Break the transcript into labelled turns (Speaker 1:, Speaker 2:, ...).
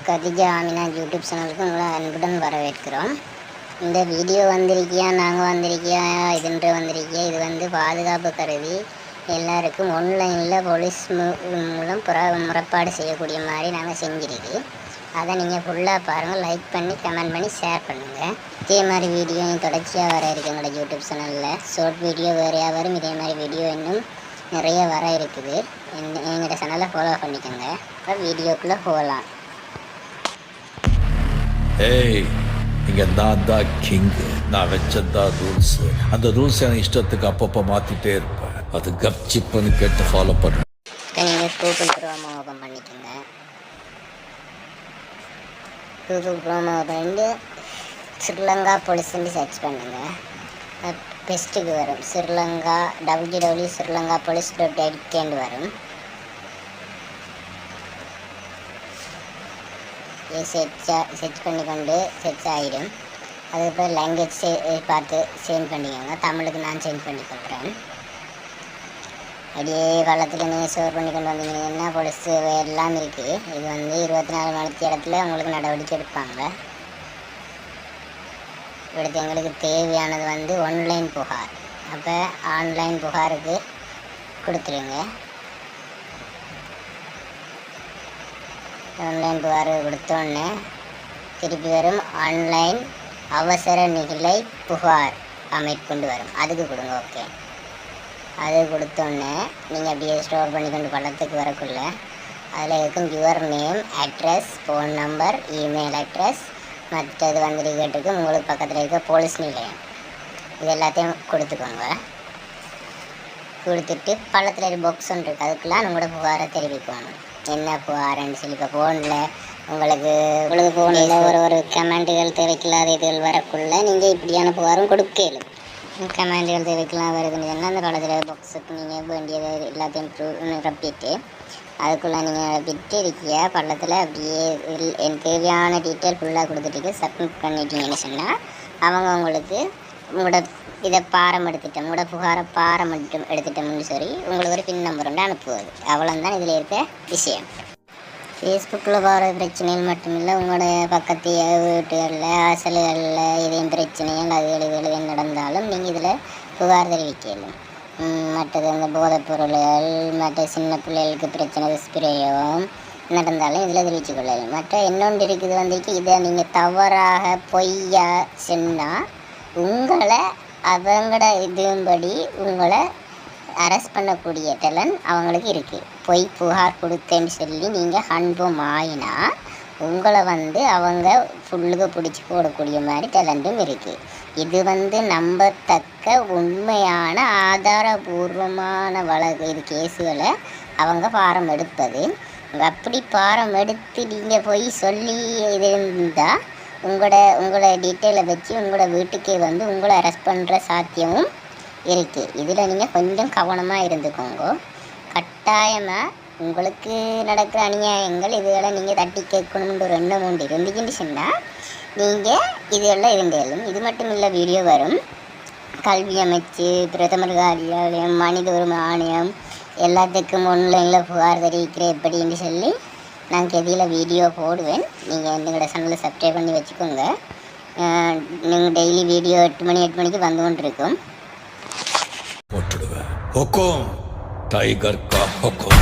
Speaker 1: Khadija Amina YouTube சேனலுக்கு உங்களை அன்புடன் வரவேற்கிறோம். இந்த வீடியோ வந்திருக்கியா, நாங்கள் வந்திருக்கியா, இதுன்ற வந்திருக்கியா, இது வந்து பாதுகாப்பு கருதி எல்லாருக்கும் ஆன்லைனில் போலீஸ் மூலம் முறைப்பாடு செய்யக்கூடிய மாதிரி நாங்கள் செஞ்சிருக்கு. அதை நீங்கள் ஃபுல்லாக பாருங்கள், லைக் பண்ணி கமெண்ட் பண்ணி ஷேர் பண்ணுங்கள். இதே மாதிரி வீடியோ தொடர்ச்சியாக வர இருக்குது எங்களோட யூடியூப் சேனலில். ஷார்ட் வீடியோ வேறையாக வரும், இதே மாதிரி வீடியோ இன்னும் நிறைய வர இருக்குது. எங்களோட சேனலை ஃபாலோ பண்ணிக்கோங்க. இப்போ வீடியோக்குள்ளே போகலாம்.
Speaker 2: ஏய், இங்கே நான் தான் கிங்கு, நான் வச்சதான் ரூல்ஸ். அந்த ரூல்ஸ் எனக்கு இஷ்டத்துக்கு அப்பப்போ மாற்றிட்டே இருப்பேன். அது கப்சிப்புன்னு கேட்டு ஃபாலோ பண்ணுறேன்.
Speaker 1: நீங்கள் கூகுள் க்ரோமை ஓப்பன் பண்ணிக்கோங்க. கூகுள் க்ரோமை ஓப்பன் பண்ணி ஸ்ரீலங்கா போலீஸ்ன்னு சர்ச் பண்ணுங்கள். பெஸ்ட்டுக்கு வரும் ஸ்ரீலங்கா www.srilankapolice.lk வரும். செர்ச் பண்ணிக்கொண்டு செர்ச் ஆகிடும். அதுக்கப்புறம் லாங்குவேஜ் பார்த்து சேஞ்ச் பண்ணிக்கோங்க. தமிழுக்கு நான் சேஞ்ச் பண்ணிக்கொள்கிறேன். அப்படியே காலத்தில் நீங்கள் ஸ்டோர் பண்ணி கொண்டு வந்தீங்கன்னா போலீஸ் எல்லாம் இருக்குது. இது வந்து 24 மணி இடத்துல உங்களுக்கு நடவடிக்கை எடுப்பாங்க. அடுத்து எங்களுக்கு தேவையானது வந்து ஆன்லைன் புகார். அப்போ ஆன்லைன் புகாருக்கு கொடுத்துருங்க. ஆன்லைன் புகார் கொடுத்தோடனே திருப்பி வரும் ஆன்லைன் அவசர நிலை புகார் அமைப்புண்டு வரும். அதுக்கு கொடுங்க. ஓகே, அது கொடுத்தோடனே நீங்கள் அப்படியே ஸ்டோர் பண்ணி கொண்டு பள்ளத்துக்கு வரக்குள்ள அதில் இருக்கும் your name, address, phone number, email address, மற்றது கேட்டுக்கு உங்களுக்கு பக்கத்தில் இருக்க போலீஸ் நிலையம், இது எல்லாத்தையும் கொடுத்துக்கோங்க. கொடுத்துட்டு பள்ளத்தில் இருக்க பாக்ஸ் ஒன்று இருக்குது, அதுக்கெல்லாம் உங்களோட புகாரை தெரிவிக்கணும். என்ன புகாருன்னு சொல்லி இப்போ ஃபோனில் உங்களுக்கு ஃபோனில் ஒரு கமெண்ட்டுகள் தேவைக்கில்லாத இதுகள் வரக்குள்ள நீங்கள் இப்படியான புகாரும் கொடுக்கலும். கமெண்ட்டுகள் தேவைக்கெல்லாம் வருதுன்னு சொன்னால் அந்த பள்ளத்தில் பாக்ஸுக்கு நீங்கள் வேண்டியதை எல்லாத்தையும் நிரப்பிட்டு அதுக்குள்ளே நீங்கள் விட்டு இருக்கிய பள்ளத்தில் அப்படியே எனக்கு தேவையான டீட்டெயில் ஃபுல்லாக கொடுத்துட்டு சப்மிட் பண்ணிட்டீங்கன்னு சொன்னால் அவங்க உங்களுக்கு உங்களோட இதை பாரம் எடுத்துட்டோம், உங்களோட புகாரை பாரம் எடுத்துட்டோம்னு சொல்லி உங்களுக்கு ஒரு பின் நம்பர் ஒன்று அனுப்புவது. அவ்வளோந்தான் இதில் இருக்க விஷயம். ஃபேஸ்புக்கில் வர பிரச்சனைகள் மட்டுமில்லை, உங்களோட பக்கத்து வீட்டுகளில் அசல்களில் எதையும் பிரச்சனைகள் அது நடந்தாலும் நீங்கள் இதில் புகார் தெரிவிக்கலாம். மற்றது அந்த போதைப் பொருள்கள், மற்ற சின்ன பிள்ளைகளுக்கு பிரச்சனை ஸ்ப்ரேயும் நடந்தாலும் இதில் தெரிவித்து கொள்ளலாம். மற்ற இன்னொன்று இருக்குது இதை நீங்கள் தவறாக பொய்யா சொன்னால் உங்களை அவங்களோட இதுபடி உங்களை அரெஸ்ட் பண்ணக்கூடிய டலன் அவங்களுக்கு இருக்குது. பொய் புகார் கொடுத்தேன்னு சொல்லி நீங்கள் அன்பும் ஆயினா உங்களை அவங்க ஃபுல்லுக்கு பிடிச்சி போடக்கூடிய மாதிரி டேலண்ட்டும் இருக்குது. இது நம்பத்தக்க உண்மையான ஆதாரபூர்வமான இது கேஸுகளை அவங்க பாரம் எடுப்பது. அப்படி பாரம் எடுத்து நீங்கள் போய் சொல்லி இது இருந்தால் உங்களோட டீட்டெயிலை வச்சு உங்களோட வீட்டுக்கே உங்களை அரெஸ்ட் பண்ணுற சாத்தியமும் இருக்குது. இதில் நீங்கள் கொஞ்சம் கவனமாக இருந்துக்கோங்க. கட்டாயமாக உங்களுக்கு நடக்கிற அநியாயங்கள் இதுகளை நீங்கள் தட்டி கேட்கணுன்ற ஒரு எண்ணம் உண்டு இருந்துச்சுன்னு சொன்னால் நீங்கள் இதெல்லாம் இருந்தேலும். இது மட்டும் இல்லை, வீடியோ வரும். கல்வி அமைச்சு, பிரதமர் காரியாலயம், மனித உரிமை ஆணையம் எல்லாத்துக்கும் ஆன்லைனில் புகார் தெரிவிக்கிற எப்படின்னு சொல்லி நான் கெதியில் வீடியோ போடுவேன். நீங்கள் எங்களோட சேனலை சப்ஸ்கிரைப் பண்ணி வச்சுக்கோங்க. நீங்கள் டெய்லி வீடியோ 8 மணிக்கு வந்து கொண்டு இருக்கும்.
Speaker 2: போட்டுடுவேன். ஹொக்கம் டைகர் கா ஹொக்கம்.